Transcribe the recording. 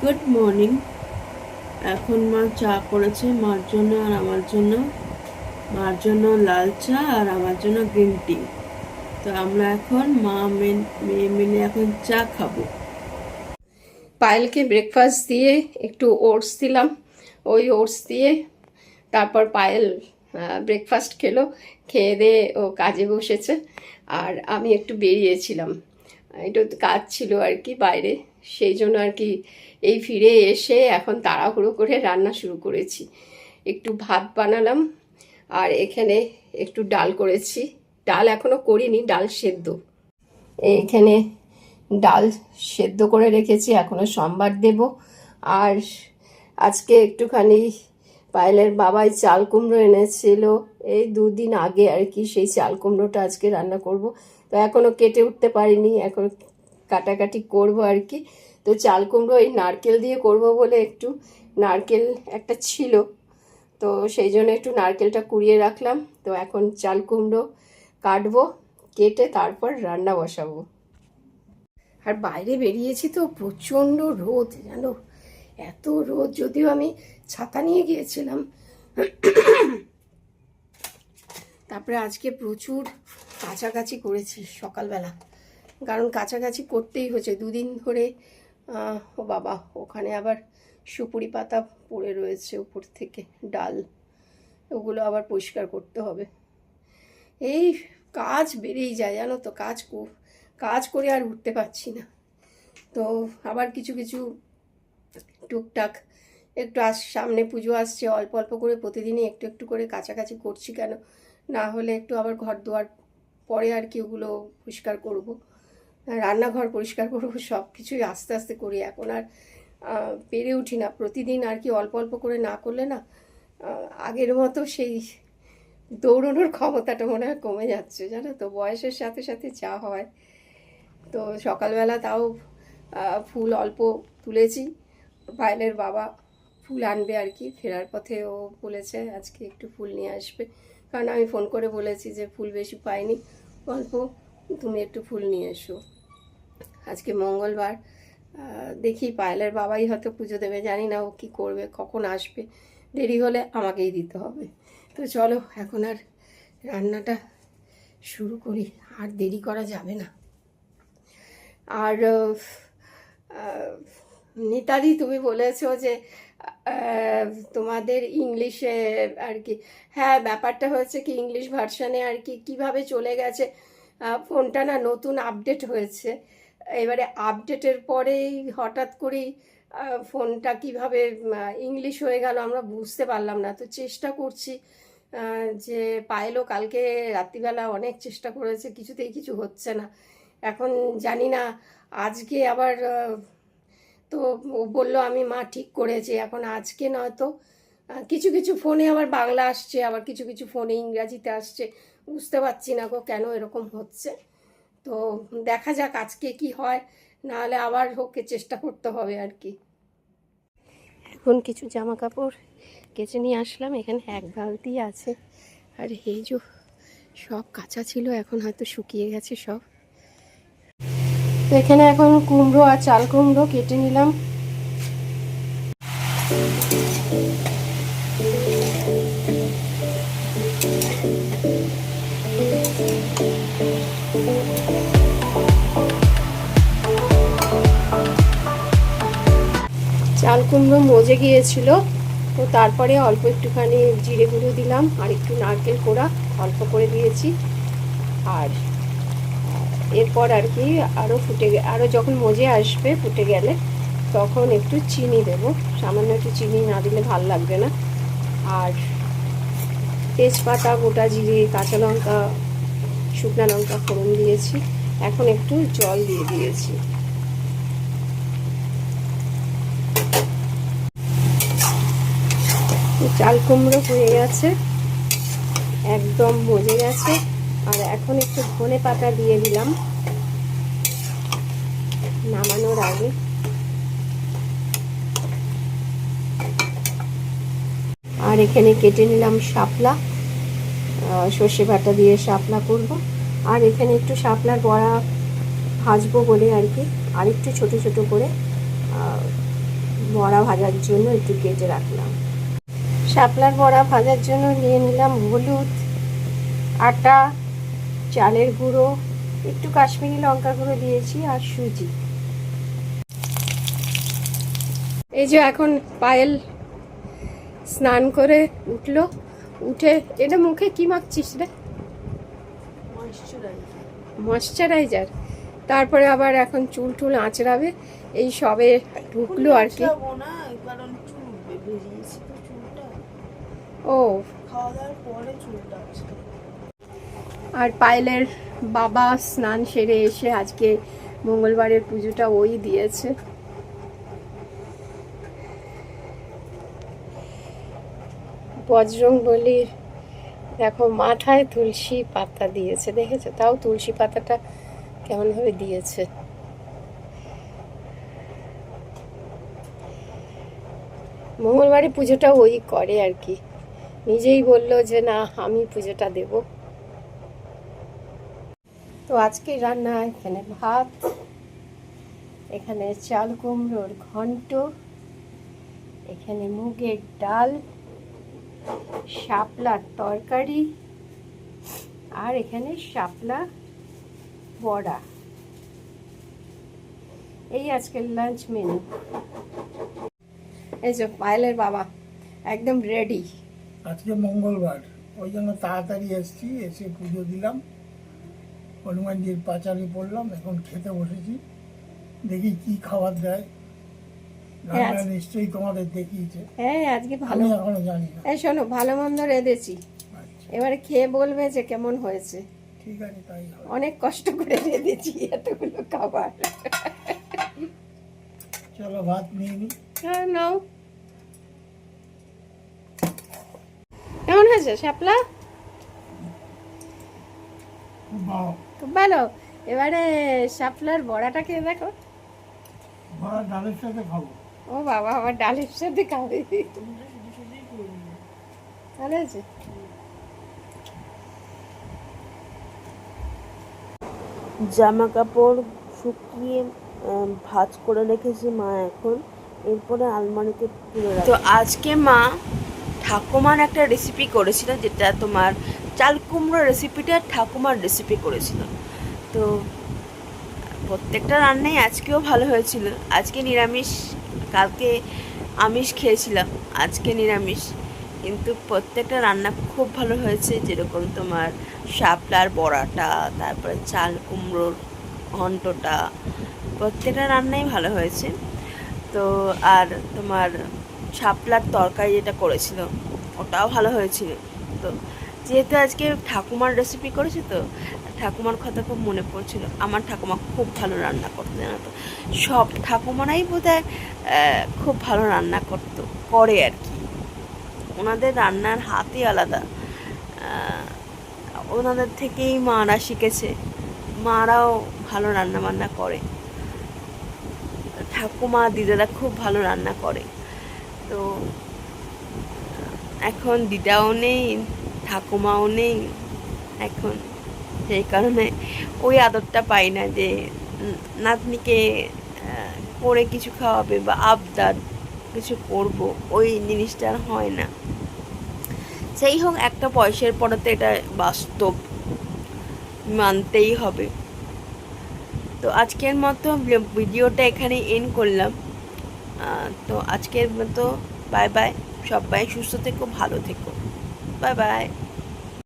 Good morning. এখন মা চা করেছে মার জন্য আর আমার জন্য। মার জন্য লাল চা আর আমার জন্য গ্রিন টি। তো আমরা এখন মেয়ে মিলে এখন চা খাবো। পায়েলকে ব্রেকফাস্ট দিয়ে একটু ওটস দিলাম। ওই ওটস দিয়ে তারপর পায়েল ব্রেকফাস্ট খেলো, খেয়ে দিয়ে ও কাজে বসেছে। আর আমি একটু বেরিয়েছিলাম, একটু কাজ ছিল আর কি বাইরে, সেই জন্য আর কি এই ফিরে এসে এখন তাড়াহুড়ো করে রান্না শুরু করেছি। একটু ভাত বানালাম আর এখানে একটু ডাল করেছি। ডাল এখনো করিনি, ডাল সেদ্ধ। এইখানে ডাল সেদ্ধ করে রেখেছি, এখনো সম্বার দেব। আর আজকে একটুখানি পায়েলের বাবাই চাল কুমড়ো এনেছিল এই 2 দিন আগে আর কি, সেই চাল কুমড়োটা আজকে রান্না করব। তো এখনো কেটে উঠতে পারিনি, এখন কাটাকাটি করব আর কি। তো চাল কুমড়ো এই নারকেল দিয়ে করব বলে একটু নারকেল একটা ছিল, তো সেই জন্য একটু নারকেলটা কুড়িয়ে রাখলাম। তো এখন চাল কুমড়ো কাটবো, কেটে তারপর রান্না বসাবো। আর বাইরে বেরিয়েছি তো প্রচণ্ড রোদ, জানো, এত রোদ। যদিও আমি ছাতা নিয়ে গিয়েছিলাম, তারপরে আজকে প্রচুর কাছাকাছি করেছি সকালবেলা, কারণ কাছাকাছি করতেই হচ্ছে 2 দিন ধরে। ও বাবা, ওখানে আবার সুপুরি পাতা পড়ে রয়েছে উপর থেকে, ডাল, ওগুলো আবার পরিষ্কার করতে হবে। এই কাজ বেড়েই যায়, জানো তো, কাজ করে আর উঠতে পারছি না। তো আবার কিছু কিছু টুকটাক একটু সামনে পুজো আসছে, অল্প অল্প করে প্রতিদিনই একটু একটু করে কাছাকাছি করছি, কেন না হলে একটু আবার ঘর দুয়ার পরে আর কি ওগুলো পরিষ্কার করব, রান্নাঘর পরিষ্কার করব, সব কিছুই আস্তে আস্তে করি। এখন আর পেরে উঠি না, প্রতিদিন আর কি অল্প অল্প করে না করলে না আগের মতো সেই দৌড়ানোর ক্ষমতাটা মনে হয় কমে যাচ্ছে, জানো তো, বয়সের সাথে সাথে যা হয়। তো সকালবেলা তাও ফুল অল্প তুলেছি। পায়েলের বাবা ফুল আনবে আর কি, ফেরার পথে ও বলেছে আজকে একটু ফুল নিয়ে আসবে, কারণ আমি ফোন করে বলেছি যে ফুল বেশি পাইনি, অল্প, তুমি একটু ফুল নিয়ে এসো। আজকে মঙ্গলবার, দেখি পায়েলের বাবাই হয়তো পুজো দেবে, জানি না ও কী করবে, কখন আসবে, দেরি হলে আমাকেই দিতে হবে। তো চলো এখন আর রান্নাটা শুরু করি, আর দেরি করা যাবে না। আর নিতাদি, তুমি বলেছো যে তোমাদের ইংলিশে আর কি, হ্যাঁ, ব্যাপারটা হয়েছে কি ইংলিশ ভার্সানে আর কি কীভাবে চলে গেছে, ফোনটা না নতুন আপডেট হয়েছে, এবারে আপডেটের পরেই হঠাৎ করেই ফোনটা কিভাবে ইংলিশ হয়ে গেল আমরা বুঝতে পারলাম না। তো চেষ্টা করছি, যে পায়েলও কালকে রাত্রিবেলা অনেক চেষ্টা করেছে, কিছুতেই কিছু হচ্ছে না। এখন জানি না আজকে আবার, তো ও বললো আমি মা ঠিক করেছি, এখন আজকে নয়তো কিছু কিছু ফোনে আবার বাংলা আসছে, আবার কিছু কিছু ফোনে ইংরাজিতে আসছে, বুঝতে পারছি না গো কেন এরকম হচ্ছে। তো দেখা যাক আজকে কি হয়, নাহলে আবার ওকে চেষ্টা করতে হবে আর কি। এখন কিছু জামা কাপড় কেচে নিয়ে আসলাম, এখানে 1 বালতি আছে, আর এই যে সব কাঁচা ছিল, এখন হয়তো শুকিয়ে গেছে সব। তো এখানে এখন কুমড়ো আর চাল কুমড়ো কেটে নিলাম। চাল কুমড়ো মজে গিয়েছিল, তো তারপরে অল্প একটুখানি জিরে গুঁড়ো দিলাম, আর একটু নারকেল কোড়া অল্প করে দিয়েছি। আর এরপর আর কি আরও যখন মজে আসবে, ফুটে গেলে তখন একটু চিনি দেব, সামান্য একটু চিনি না দিলে ভালো লাগবে না। আর তেজপাতা, গোটা জিরে, কাঁচা লঙ্কা, শুকনো লঙ্কা ফোড়ন দিয়েছি, এখন একটু জল দিয়ে দিয়েছি। চাল কুমড়ো হয়ে গেছে, একদম মজে গেছে। আর এখন একটু ধনে পাতা দিয়ে দিলাম নামানোর আগে। আর এখানে কেটে নিলাম শাপলা, সর্ষে বাটা দিয়ে শাপলা করব। আর এখানে একটু শাপলার বড়া ভাজবো বলে আর কি, আর একটু ছোটো ছোটো করে বড়া ভাজার জন্য একটু কেটে রাখলাম। শাপলার বড়া ভাজার জন্য নিয়ে নিলাম হলুদ, আটা, চালের গুঁড়ো, একটু কাশ্মীরি লঙ্কা গুঁড়ো দিয়েছি আর সুজি। এই যে এখন পায়েল স্নান করে উঠলো, উঠে এটা মুখে কি মাখছিস রে? ময়শ্চারাইজার। তারপরে আবার এখন চুল টুল আঁচড়াবে, এই সবে ঢুকলো আর কি। ও আর পায়েলের বাবা স্নান সেরে এসে আজকে মঙ্গলবারের পুজোটা ওই দিয়েছে। বজরংবলীর দেখো মাথায় তুলসী পাতা দিয়েছে, দেখেছো? তাও তুলসী পাতাটা কেমন ভাবে দিয়েছে। মঙ্গলবারে পুজোটা ওই করে আর কি, নিজেই বললো যে না আমি পুজোটা দেব। তো আজকে রান্না এখানে ভাত, এখানে চাল কুমড়োর ঘন্ট, এখানে মুগের ডাল, শাপলার তরকারি, আর এখানে শাপলা বড়া। এই আজকের লাঞ্চ মেনু। এই যে পায়েলের বাবা একদম রেডি। আজকে মঙ্গলবার, ওই জন্য তাড়াতাড়ি এসেছি, এসে পুজো দিলাম, হনুমানজির পাঁচালি পড়লাম, এখন খেতে বসেছি। দেখি কি খাবার দেয়, রান্না নিশ্চয়ই তোমাদের দেখিয়েছে। হ্যাঁ আজকে ভালো, আমি এখনো জানি না। এই শোনো ভালো মন্দ রেঁধেছি, আচ্ছা, এবারে খেয়ে বলবে যে কেমন হয়েছে। ঠিক আছে, তাই হবে। অনেক কষ্ট করে রেঁধেছি এতগুলো খাবার। চলো ভাত নিয়ে নি। হ্যাঁ নাও। কেমন হয়েছে শাপলা? বাহ, খুব ভালো। এবারে শাপলার বড়াটাকে দেখো। বড়া ডালের সাথে খাবো। ও বাবা, আমার ডালের সাথে খাবে, ভালো আছে। জামা কাপড় শুকিয়ে ভাঁজ করে রেখেছি মা এখন, এরপরে আলমারিতে তুলে রাখি। তো আজকে মা ঠাকুমার একটা রেসিপি করেছিল, যেটা তোমার চাল কুমড়ো রেসিপিটা ঠাকুমার রেসিপি করেছিল। তো প্রত্যেকটা রান্নাই আজকেও ভালো হয়েছিল। আজকে নিরামিষ, কালকে আমিষ খেয়েছিলাম, আজকে নিরামিষ, কিন্তু প্রত্যেকটা রান্না খুব ভালো হয়েছে। যেরকম তোমার শাপলার বড়াটা, তারপরে চাল কুমড়োর ঘন্টটা, প্রত্যেকটা রান্নাই ভালো হয়েছে। তো আর তোমার শাপলার তরকারি যেটা করেছিল ওটাও ভালো হয়েছিল। তো যেহেতু আজকে ঠাকুমার রেসিপি করেছে, তো ঠাকুমার কথা খুব মনে পড়ছিল। আমার ঠাকুমা খুব ভালো রান্না করতো, জানো তো। সব ঠাকুমারাই বোধহয় খুব ভালো রান্না করে আর কি। ওনাদের রান্নার হাতই আলাদা, ওনাদের থেকেই মারা শিখেছে, মারাও ভালো রান্না বান্না করে। ঠাকুমা দিদারা খুব ভালো রান্না করে। তো এখন দিদাও নেই, ঠাকুমাও নেই এখন, সেই কারণে ওই আদরটা পাই না যে নাতনিকে করে কিছু খাওয়াবে বা আবদার কিছু করব, ওই জিনিসটা আর হয় না। সেই হোক, একটা বয়সের পরে তো এটা বাস্তব, মানতেই হবে। তো আজকের মতো ভিডিওটা এখানে এন্ড করলাম। তো আজকের মতো বাই বাই, সবাই সুস্থ থেকো, ভালো থেকো, বাই বাই।